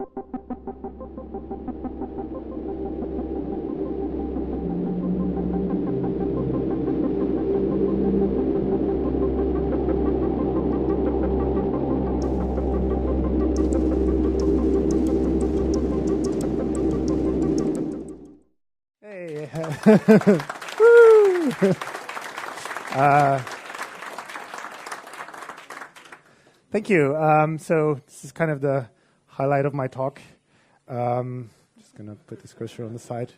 Hey. Thank you. So this is kind of the highlight of my talk. Just going to put this cursor on the side.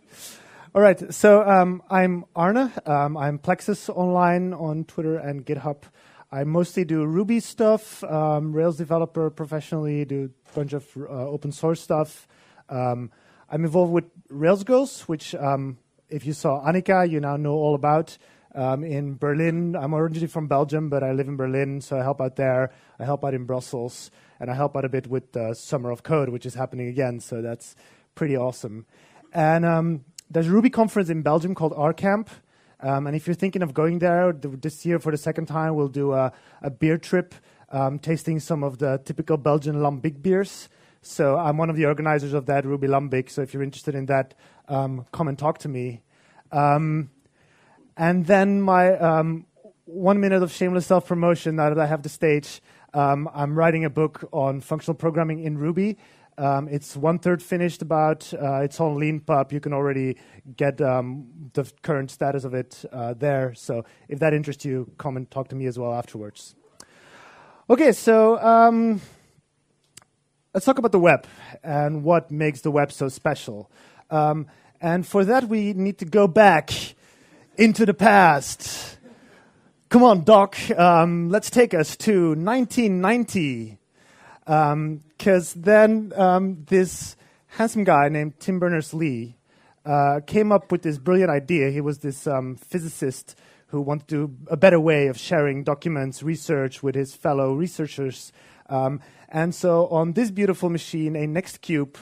All right. So I'm Arne. I'm Plexus Online on Twitter and GitHub. I mostly do Ruby stuff, Rails developer professionally, do a bunch of open source stuff. I'm involved with Rails Girls, which if you saw Annika, you now know all about. In Berlin, I'm originally from Belgium, but I live in Berlin, so I help out there. I help out in Brussels, and I help out a bit with the Summer of Code, which is happening again, so that's pretty awesome. And there's a Ruby conference in Belgium called RCamp, and if you're thinking of going there, this year for the second time, we'll do a beer trip, tasting some of the typical Belgian lambic beers. So I'm one of the organizers of that, Ruby Lambic, so if you're interested in that, come and talk to me. And then my 1 minute of shameless self-promotion now that I have the stage. I'm writing a book on functional programming in Ruby. It's 1/3 finished about. It's on LeanPub. You can already get the current status of it there. So if that interests you, come and talk to me as well afterwards. Okay, so let's talk about the web and what makes the web so special. And for that, we need to go back into the past. Come on, Doc. Let's take us to 1990. Because then this handsome guy named Tim Berners-Lee came up with this brilliant idea. He was this physicist who wanted to do a better way of sharing documents, research with his fellow researchers. And so on this beautiful machine, a Nextcube,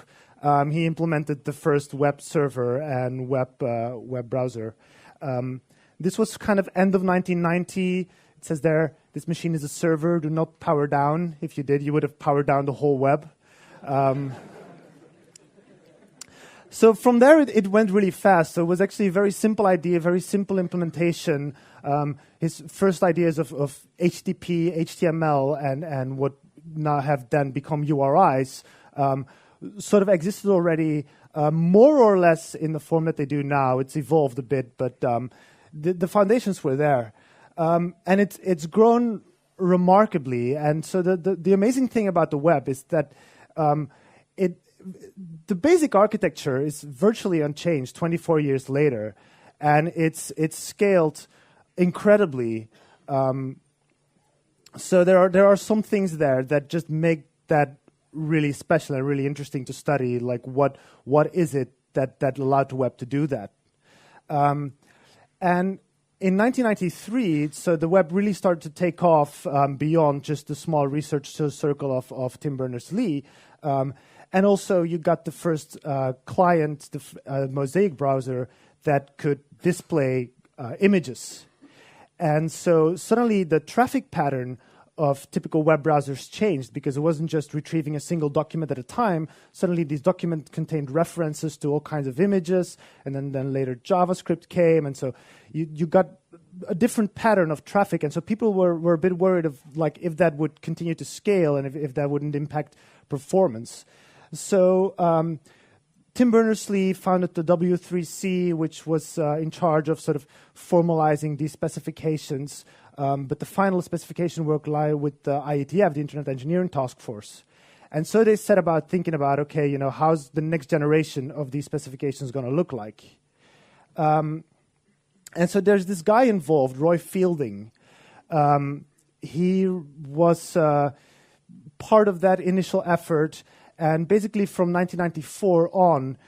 he implemented the first web server and web browser. This was kind of end of 1990. It says there, this machine is a server, do not power down. If you did, you would have powered down the whole web. So from there, it went really fast. So it was actually a very simple idea, very simple implementation. His first ideas of HTTP, HTML, and what now have then become URIs sort of existed already more or less in the form that they do now. It's evolved a bit, but the foundations were there. And it's grown remarkably. And so the amazing thing about the web is that the basic architecture is virtually unchanged 24 years later, and it's scaled incredibly. So there are some things there that just make that really special and really interesting to study. Like what is it that allowed the web to do that? And in 1993, so the web really started to take off beyond just the small research circle of Tim Berners-Lee. And also you got the first client, the Mosaic browser, that could display images. And so suddenly the traffic pattern of typical web browsers changed because it wasn't just retrieving a single document at a time. Suddenly these documents contained references to all kinds of images, and then later JavaScript came, and so you got a different pattern of traffic. And so people were a bit worried of like if that would continue to scale and if that wouldn't impact performance. So Tim Berners-Lee founded the W3C, which was in charge of sort of formalizing these specifications. But the final specification work lie with the IETF, the Internet Engineering Task Force. And so they set about thinking about, okay, you know, how's the next generation of these specifications going to look like? And so there's this guy involved, Roy Fielding. He was part of that initial effort. And basically from 1994 on,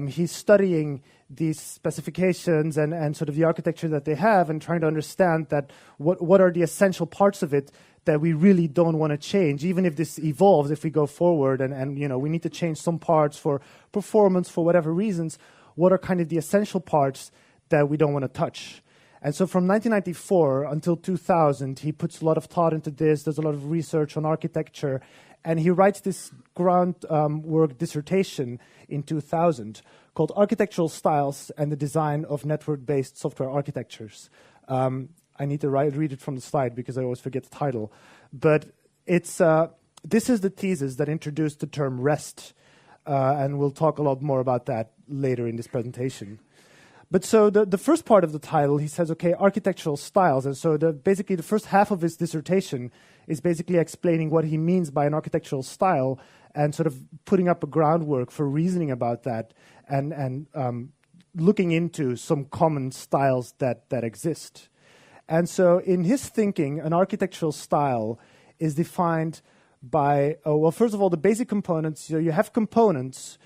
he's studying these specifications and sort of the architecture that they have and trying to understand that what are the essential parts of it that we really don't want to change, even if this evolves, if we go forward and you know, we need to change some parts for performance, for whatever reasons, what are kind of the essential parts that we don't want to touch? And so from 1994 until 2000, he puts a lot of thought into this, does a lot of research on architecture, And he writes this groundwork dissertation in 2000 called Architectural Styles and the Design of Network-Based Software Architectures. I need to read it from the slide because I always forget the title. But it's this is the thesis that introduced the term REST, and we'll talk a lot more about that later in this presentation. But so the first part of the title, he says, okay, architectural styles. And so basically the first half of his dissertation is basically explaining what he means by an architectural style and sort of putting up a groundwork for reasoning about that and looking into some common styles that exist. And so in his thinking, an architectural style is defined by, well, first of all, the basic components. So you have components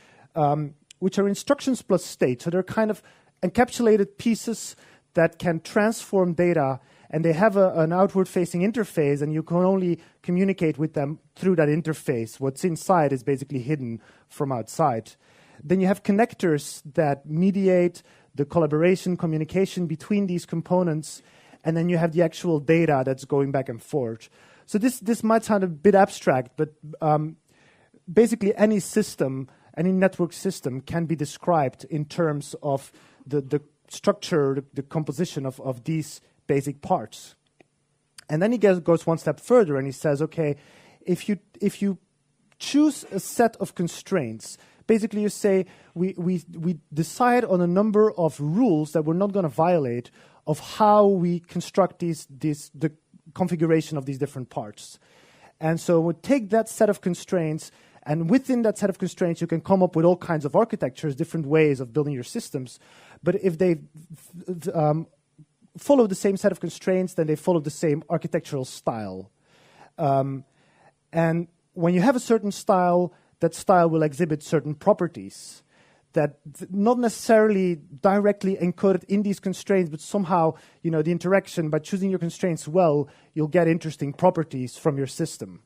which are instructions plus state. So they're kind of encapsulated pieces that can transform data, and they have an outward-facing interface, and you can only communicate with them through that interface. What's inside is basically hidden from outside. Then you have connectors that mediate the collaboration, communication between these components, and then you have the actual data that's going back and forth. So this might sound a bit abstract, but basically any system, any network system can be described in terms of the structure, the composition of these basic parts. And then he goes one step further and he says, okay, if you choose a set of constraints, basically you say we decide on a number of rules that we're not going to violate of how we construct the configuration of these different parts. And so we take that set of constraints, and within that set of constraints, you can come up with all kinds of architectures, different ways of building your systems. But if they follow the same set of constraints, then they follow the same architectural style. And when you have a certain style, that style will exhibit certain properties that not necessarily directly encoded in these constraints, but somehow, the interaction, by choosing your constraints well, you'll get interesting properties from your system.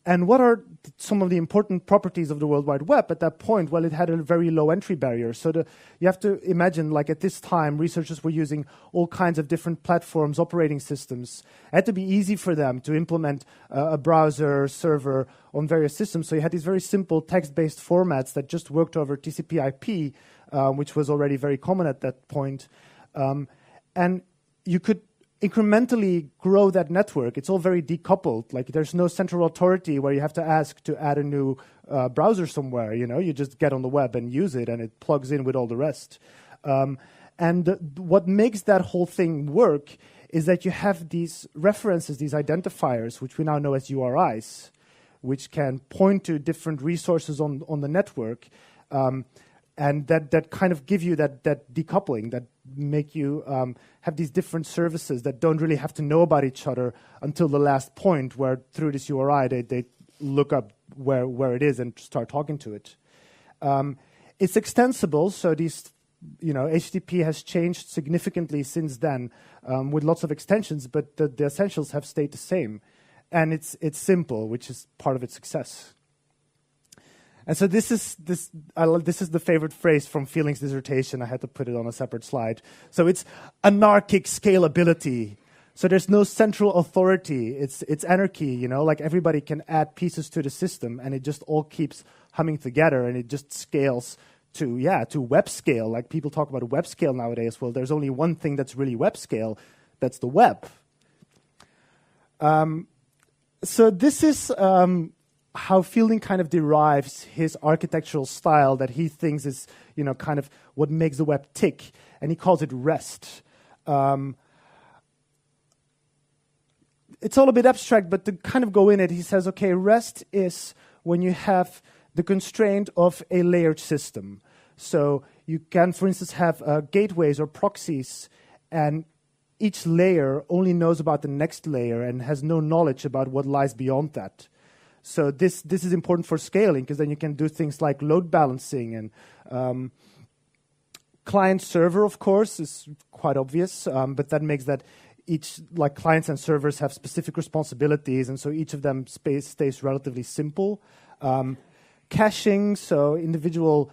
And what are some of the important properties of the World Wide Web at that point? Well, it had a very low entry barrier. So you have to imagine, like at this time, researchers were using all kinds of different platforms, operating systems. It had to be easy for them to implement a browser server on various systems. So you had these very simple text-based formats that just worked over TCP/IP, which was already very common at that point. And you could incrementally grow that network. It's all very decoupled. Like there's no central authority where you have to ask to add a new browser somewhere. You just get on the web and use it, and it plugs in with all the rest. What makes that whole thing work is that you have these references, these identifiers, which we now know as URIs, which can point to different resources on the network, and that kind of give you that decoupling, that make you have these different services that don't really have to know about each other until the last point where through this URI they look up where it is and start talking to it. It's extensible, so these HTTP has changed significantly since then with lots of extensions, but the essentials have stayed the same, and it's simple, which is part of its success. And so this is the favorite phrase from Feeling's dissertation. I had to put it on a separate slide. So it's anarchic scalability. So there's no central authority. It's anarchy, like everybody can add pieces to the system, and it just all keeps humming together, and it just scales to web scale. Like people talk about web scale nowadays. Well, there's only one thing that's really web scale. That's the web. So this is how Fielding kind of derives his architectural style that he thinks is, kind of what makes the web tick, and he calls it REST. It's all a bit abstract, but to kind of go in it, he says, okay, REST is when you have the constraint of a layered system. So you can, for instance, have gateways or proxies, and each layer only knows about the next layer and has no knowledge about what lies beyond that. So this is important for scaling, because then you can do things like load balancing, and client-server, of course, is quite obvious, but that makes that each, like clients and servers have specific responsibilities, and so each of them stays relatively simple. Caching, so individual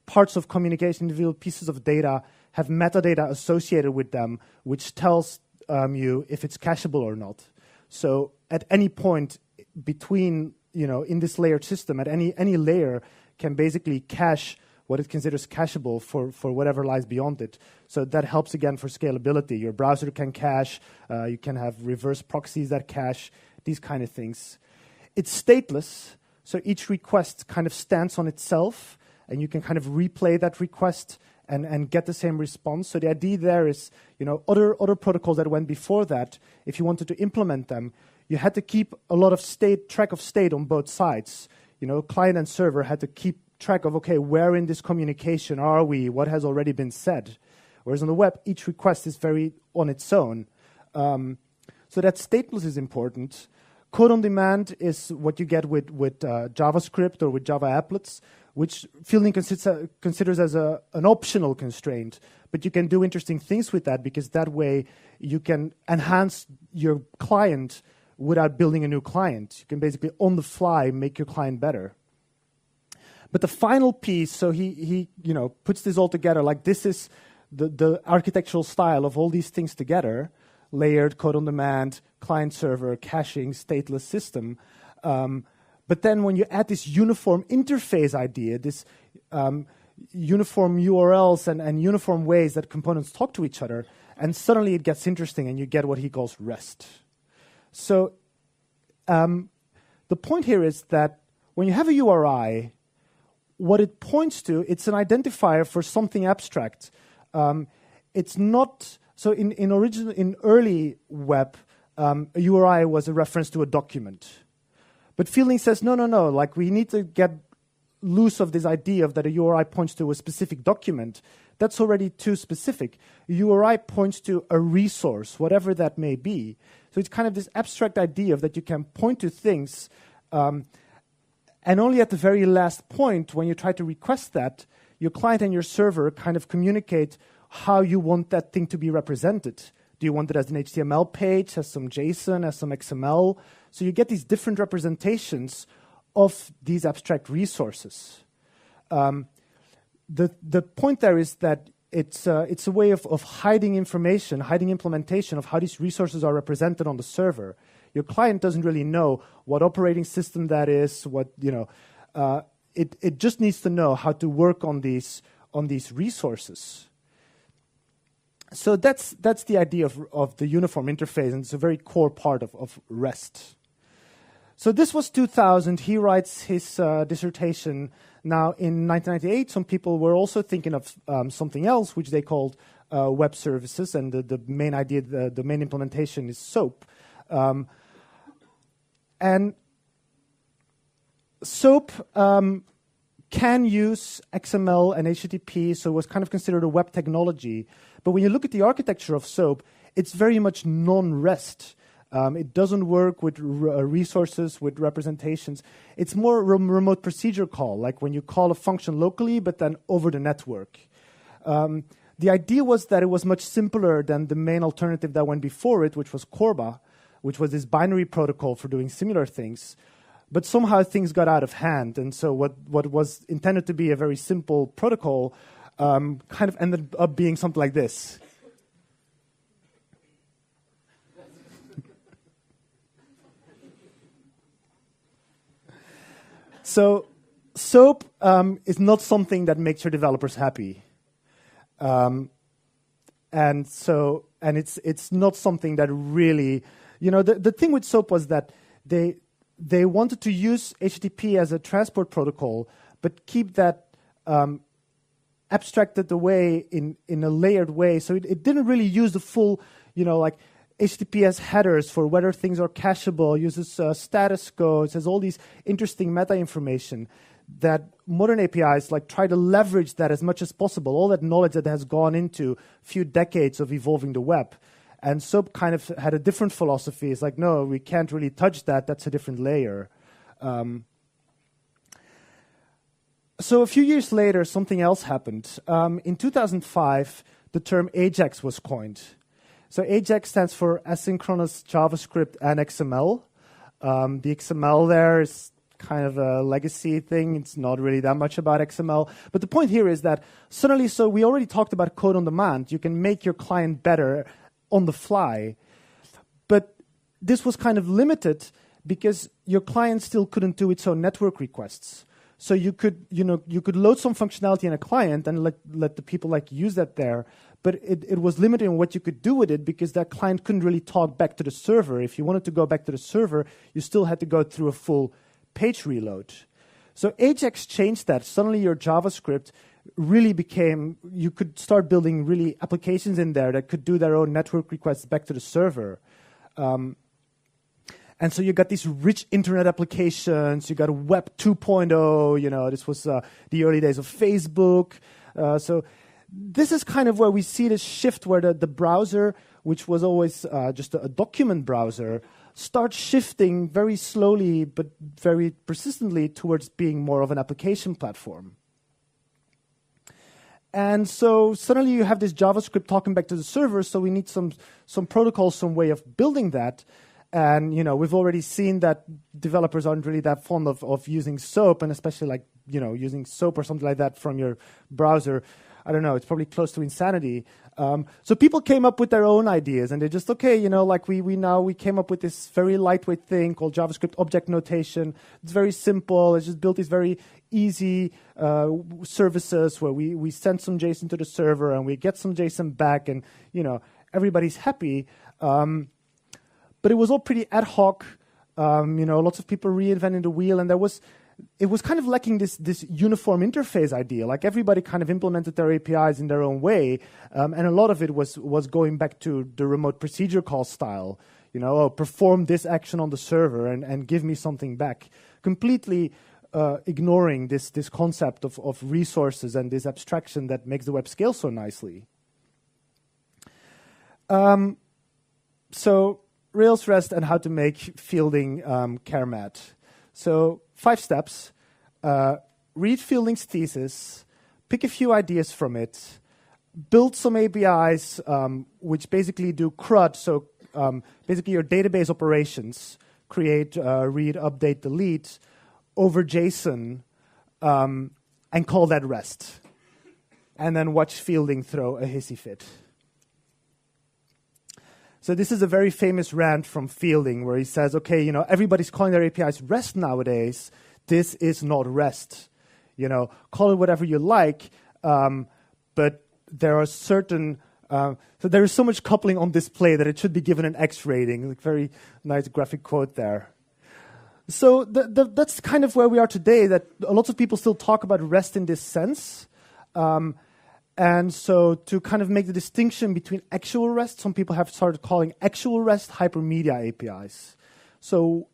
parts of communication, individual pieces of data have metadata associated with them, which tells you if it's cacheable or not. So at any point between, in this layered system, at any layer can basically cache what it considers cacheable for whatever lies beyond it. So that helps again for scalability. Your browser can cache, you can have reverse proxies that cache, these kind of things. It's stateless, so each request kind of stands on itself, and you can kind of replay that request and get the same response. So the idea there is, other protocols that went before that, if you wanted to implement them, you had to keep a lot of track of state on both sides. Client and server had to keep track of, okay, where in this communication are we? What has already been said? Whereas on the web, each request is very on its own. So that stateless is important. Code on demand is what you get with JavaScript or with Java applets, which Fielding considers as an optional constraint. But you can do interesting things with that, because that way you can enhance your client without building a new client. You can basically, on the fly, make your client better. But the final piece, so he puts this all together, like this is the architectural style of all these things together: layered, code on demand, client server, caching, stateless system. But then when you add this uniform interface idea, this uniform URLs and uniform ways that components talk to each other, and suddenly it gets interesting, and you get what he calls REST. So the point here is that when you have a URI, what it points to, it's an identifier for something abstract. It's not, so in early web, a URI was a reference to a document. But Fielding says, no, like we need to get loose of this idea of that a URI points to a specific document. That's already too specific. A URI points to a resource, whatever that may be. So it's kind of this abstract idea of that you can point to things, and only at the very last point, when you try to request that, your client and your server kind of communicate how you want that thing to be represented. Do you want it as an HTML page, as some JSON, as some XML? So you get these different representations of these abstract resources. The point there is that it's a way of hiding information, hiding implementation of how these resources are represented on the server. Your client doesn't really know what operating system that is. It just needs to know how to work on these resources. So that's the idea of the uniform interface, and it's a very core part of REST. So this was 2000. He writes his dissertation. Now, in 1998, some people were also thinking of something else, which they called web services, and the main idea, the main implementation is SOAP. And SOAP can use XML and HTTP, so it was kind of considered a web technology. But when you look at the architecture of SOAP, it's very much non-REST. It doesn't work with resources, with representations. It's more remote procedure call, like when you call a function locally, but then over the network. The idea was that it was much simpler than the main alternative that went before it, which was Corba, which was this binary protocol for doing similar things. But somehow things got out of hand, and so what was intended to be a very simple protocol kind of ended up being something like this. So SOAP is not something that makes your developers happy. And it's not something that really, the thing with SOAP was that they wanted to use HTTP as a transport protocol, but keep that abstracted away in a layered way. So it didn't really use the full, like HTTP has headers for whether things are cacheable, uses status codes, has all these interesting meta information that modern APIs try to leverage that as much as possible, all that knowledge that has gone into a few decades of evolving the web. And SOAP kind of had a different philosophy. It's like, no, we can't really touch that. That's a different layer. So a few years later, something else happened. In 2005, the term AJAX was coined. So AJAX stands for Asynchronous JavaScript and XML. The XML there is kind of a legacy thing. It's not really that much about XML. But the point here is that suddenly, so we already talked about code on demand. You can make your client better on the fly. But this was kind of limited because your client still couldn't do its own network requests. So you could load some functionality in a client and let the people use that there, but it was limited in what you could do with it because that client couldn't really talk back to the server. If you wanted to go back to the server, you still had to go through a full page reload. So Ajax changed that. Suddenly your JavaScript really became, you could start building really applications in there that could do their own network requests back to the server. And so you got these rich internet applications, you got Web 2.0, this was the early days of Facebook. So this is kind of where we see this shift where the browser, which was always just a document browser, starts shifting very slowly but very persistently towards being more of an application platform. And so suddenly you have this JavaScript talking back to the server, so we need some protocol, some way of building that. And we've already seen that developers aren't really that fond of using SOAP, and especially using SOAP or something like that from your browser. I don't know, it's probably close to insanity. So people came up with their own ideas, and they just, we came up with this very lightweight thing called JavaScript object notation. It's very simple. It's just built these very easy services where we send some JSON to the server and we get some JSON back, and everybody's happy. But it was all pretty ad hoc. Lots of people reinventing the wheel, and it was kind of lacking this uniform interface idea. Like everybody kind of implemented their APIs in their own way, and a lot of it was going back to the remote procedure call style. Perform this action on the server and give me something back. Completely ignoring this concept of resources and this abstraction that makes the web scale so nicely. So Rails, REST, and how to make fielding care-mat. So 5 steps. Read Fielding's thesis, pick a few ideas from it, build some APIs which basically do CRUD, so basically your database operations, create, read, update, delete, over JSON, and call that REST. And then watch Fielding throw a hissy fit. So this is a very famous rant from Fielding where he says, okay, everybody's calling their APIs REST nowadays. This is not REST. Call it whatever you like, but there are certain, so there is so much coupling on display that it should be given an X rating. Like, very nice graphic quote there. So that's kind of where we are today, that a lot of people still talk about REST in this sense. And so to kind of make the distinction between actual REST, some people have started calling actual REST hypermedia APIs. So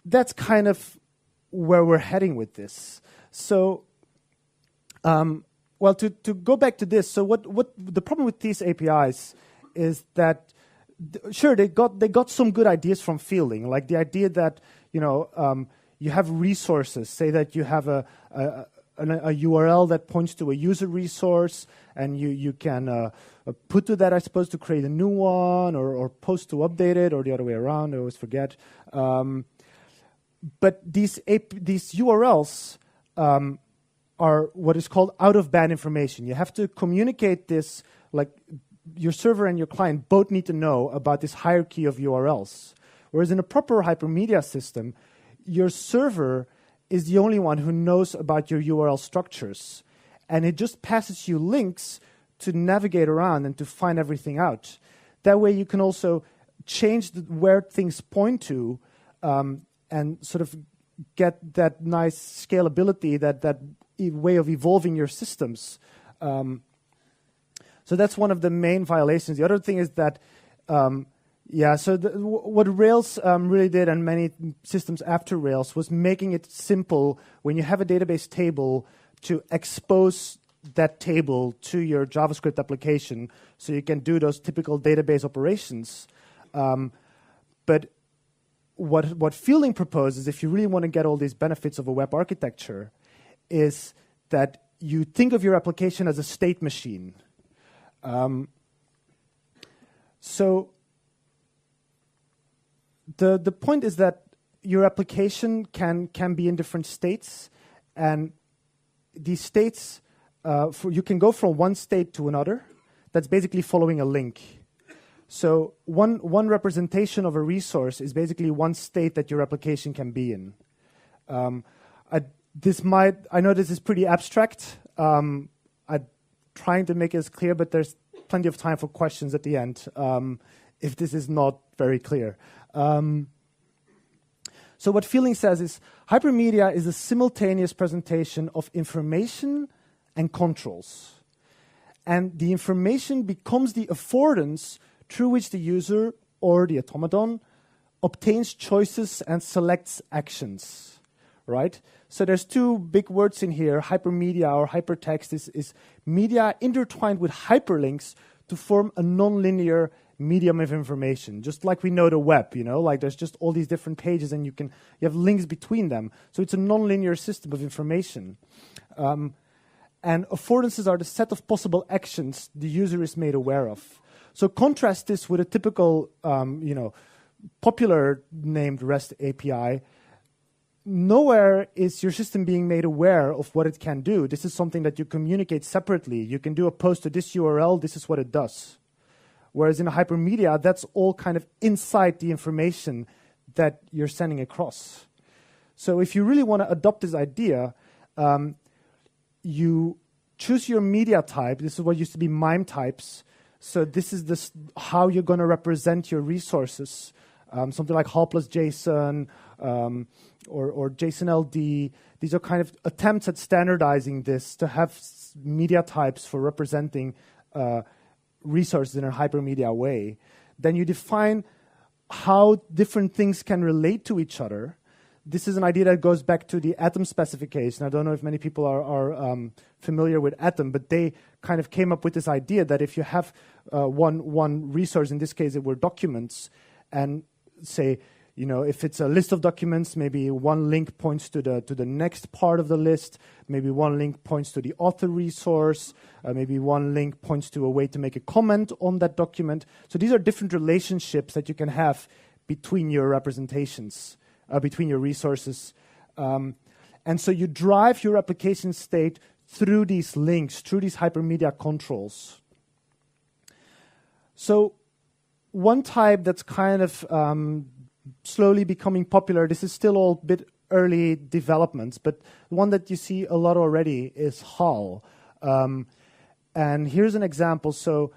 that's kind of where we're heading with this. So, to go back to this, so what the problem with these APIs is that, sure, they got some good ideas from Fielding, like the idea that you have resources. Say that you have a URL that points to a user resource, and you can put to that, I suppose, to create a new one, or post to update it, or the other way around. I always forget. But these URLs are what is called out-of-band information. You have to communicate this, like your server and your client both need to know about this hierarchy of URLs. Whereas in a proper hypermedia system, your server is the only one who knows about your URL structures. And it just passes you links to navigate around and to find everything out. That way you can also change where things point to and sort of get that nice scalability, that way of evolving your systems. So that's one of the main violations. The other thing is that what Rails really did, and many systems after Rails, was making it simple when you have a database table to expose that table to your JavaScript application so you can do those typical database operations. But what Fielding proposes, if you really want to get all these benefits of a web architecture, is that you think of your application as a state machine. So the point is that your application can be in different states, and these states, you can go from one state to another. That's basically following a link. So one representation of a resource is basically one state that your application can be in. I know this is pretty abstract. I'm trying to make it as clear, but there's plenty of time for questions at the end if this is not very clear. So what Feeling says is, hypermedia is a simultaneous presentation of information and controls. And the information becomes the affordance through which the user or the automaton obtains choices and selects actions, right? So there's two big words in here. Hypermedia or hypertext is media intertwined with hyperlinks to form a nonlinear medium of information, just like we know the web, like there's just all these different pages and you have links between them. So it's a nonlinear system of information. And affordances are the set of possible actions the user is made aware of. So contrast this with a typical, popular named REST API. Nowhere is your system being made aware of what it can do. This is something that you communicate separately. You can do a post to this URL, this is what it does. Whereas in a hypermedia, that's all kind of inside the information that you're sending across. So if you really want to adopt this idea, you choose your media type. This is what used to be MIME types. So this is how you're going to represent your resources. Something like HAL plus JSON or JSON LD. These are kind of attempts at standardizing this to have media types for representing resources in a hypermedia way. Then you define how different things can relate to each other. This is an idea that goes back to the Atom specification. I don't know if many people are familiar with Atom, but they kind of came up with this idea that if you have one resource, in this case it were documents, and say, if it's a list of documents, maybe one link points to the next part of the list, maybe one link points to the author resource, maybe one link points to a way to make a comment on that document. So these are different relationships that you can have between your representations, between your resources. And so you drive your application state through these links, through these hypermedia controls. So one type that's kind of slowly becoming popular, this is still all a bit early developments, but one that you see a lot already is HAL. And here's an example. So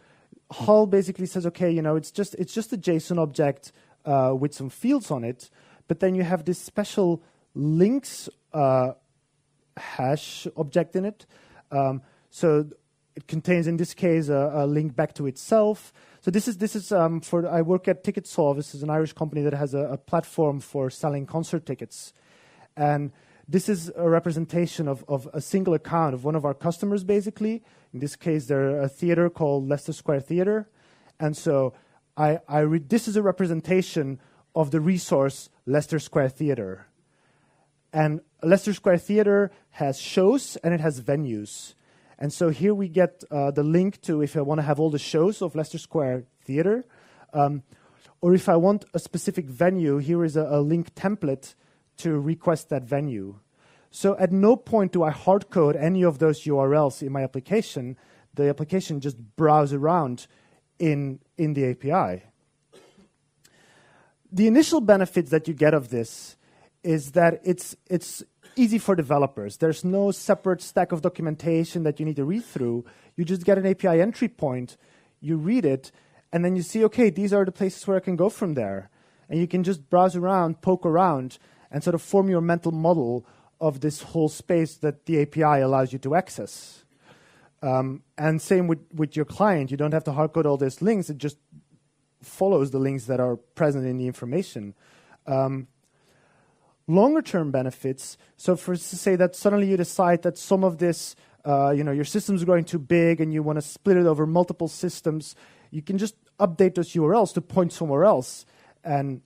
HAL basically says, okay, it's just a JSON object with some fields on it, but then you have this special links hash object in it. So it contains, in this case, a link back to itself. So this is I work at Ticketsolve. This is an Irish company that has a platform for selling concert tickets. And this is a representation of a single account of one of our customers, basically. In this case, they're a theater called Leicester Square Theatre. And so this is a representation of the resource Leicester Square Theatre. And Leicester Square Theatre has shows and it has venues. And so here we get the link to if I want to have all the shows of Leicester Square Theatre. Or if I want a specific venue, here is a link template to request that venue. So at no point do I hard-code any of those URLs in my application. The application just browses around in the API. The initial benefits that you get of this is that it's easy for developers. There's no separate stack of documentation that you need to read through. You just get an API entry point, you read it, and then you see, okay, these are the places where I can go from there. And you can just browse around, poke around, and sort of form your mental model of this whole space that the API allows you to access. And same with your client. You don't have to hardcode all these links. It just follows the links that are present in the information. Longer-term benefits, so for to say that suddenly you decide that some of this, your system's growing too big and you want to split it over multiple systems, you can just update those URLs to point somewhere else and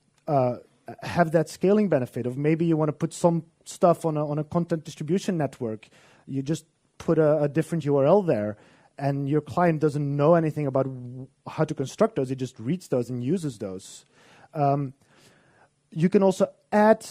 have that scaling benefit of maybe you want to put some stuff on a content distribution network. You just put a different URL there and your client doesn't know anything about how to construct those. It just reads those and uses those. You can also add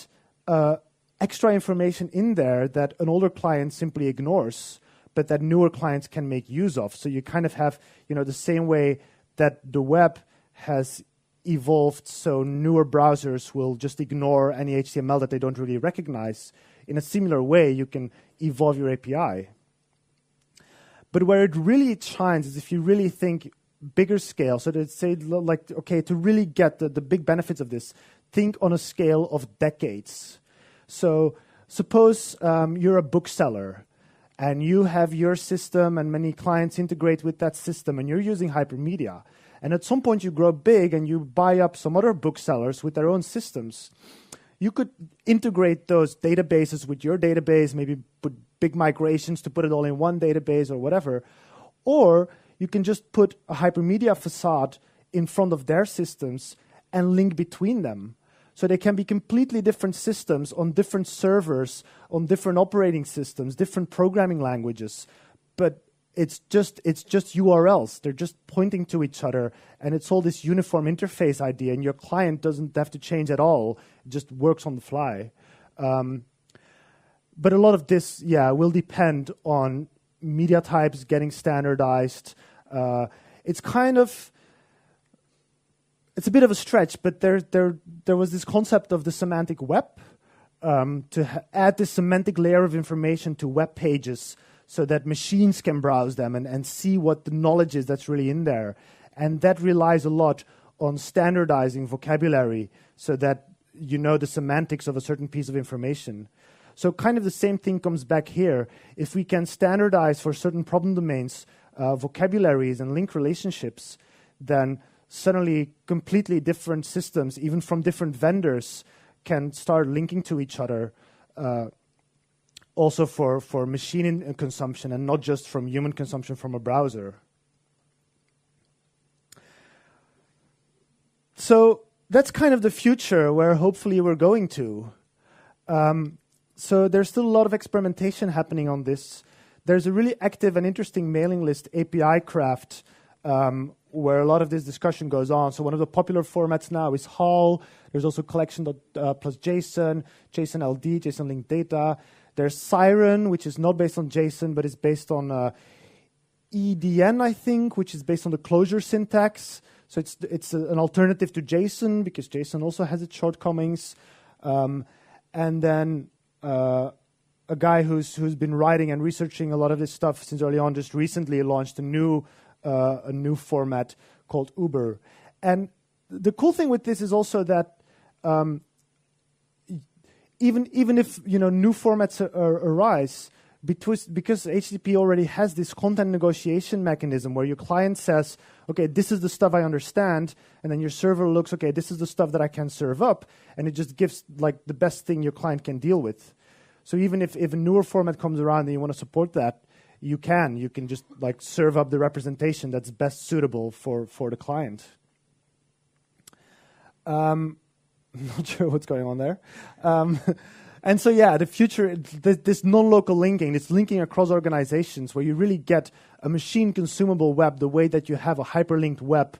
extra information in there that an older client simply ignores, but that newer clients can make use of. So you kind of have, the same way that the web has evolved so newer browsers will just ignore any HTML that they don't really recognize. In a similar way, you can evolve your API. But where it really shines is if you really think bigger scale, so that say, like, okay, to really get the big benefits of this, think on a scale of decades. So suppose you're a bookseller, and you have your system and many clients integrate with that system, and you're using Hypermedia. And at some point you grow big and you buy up some other booksellers with their own systems. You could integrate those databases with your database, maybe put big migrations to put it all in one database or whatever. Or you can just put a Hypermedia facade in front of their systems and link between them. So they can be completely different systems on different servers, on different operating systems, different programming languages. But it's just URLs. They're just pointing to each other, and it's all this uniform interface idea, and your client doesn't have to change at all. It just works on the fly. But a lot of this, will depend on media types getting standardized. It's a bit of a stretch, but there was this concept of the semantic web, to add this semantic layer of information to web pages so that machines can browse them and see what the knowledge is that's really in there. And that relies a lot on standardizing vocabulary so that you know the semantics of a certain piece of information. So kind of the same thing comes back here. If we can standardize for certain problem domains, vocabularies and link relationships, then suddenly completely different systems, even from different vendors, can start linking to each other, also for machine consumption and not just from human consumption from a browser. So that's kind of the future where hopefully we're going to. So there's still a lot of experimentation happening on this. There's a really active and interesting mailing list, API Craft, where a lot of this discussion goes on. So one of the popular formats now is HAL. There's also collection plus JSON, JSON LD, JSON linked data. There's Siren, which is not based on JSON, but is based on EDN, I think, which is based on the closure syntax. So it's an alternative to JSON because JSON also has its shortcomings. And then a guy who's been writing and researching a lot of this stuff since early on just recently launched a new format called Uber. And the cool thing with this is also that even if new formats arise, because HTTP already has this content negotiation mechanism where your client says, okay, this is the stuff I understand, and then your server looks, okay, this is the stuff that I can serve up, and it just gives like the best thing your client can deal with. So even if a newer format comes around and you want to support that, you can just like serve up the representation that's best suitable for the client. Not sure what's going on there. And so, the future, this non-local linking, this linking across organizations where you really get a machine-consumable web the way that you have a hyperlinked web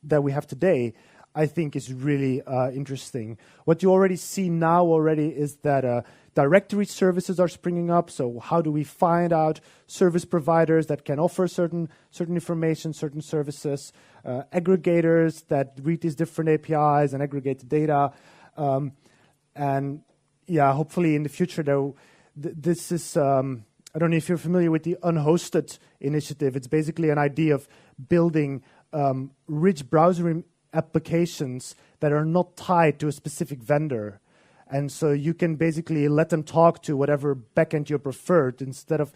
that we have today, I think is really interesting. What you already see now is that directory services are springing up. So how do we find out service providers that can offer certain information, certain services, aggregators that read these different APIs and aggregate the data. Hopefully in the future, this is, I don't know if you're familiar with the Unhosted initiative. It's basically an idea of building rich browser applications that are not tied to a specific vendor. And so you can basically let them talk to whatever backend you preferred. Instead of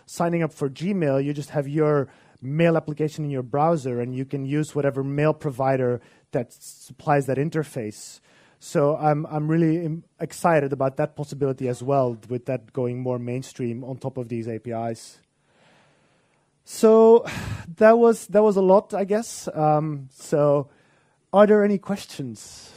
signing up for Gmail, you just have your mail application in your browser, and you can use whatever mail provider that supplies that interface. So I'm really excited about that possibility as well, with that going more mainstream on top of these APIs. So that was a lot, I guess. So are there any questions?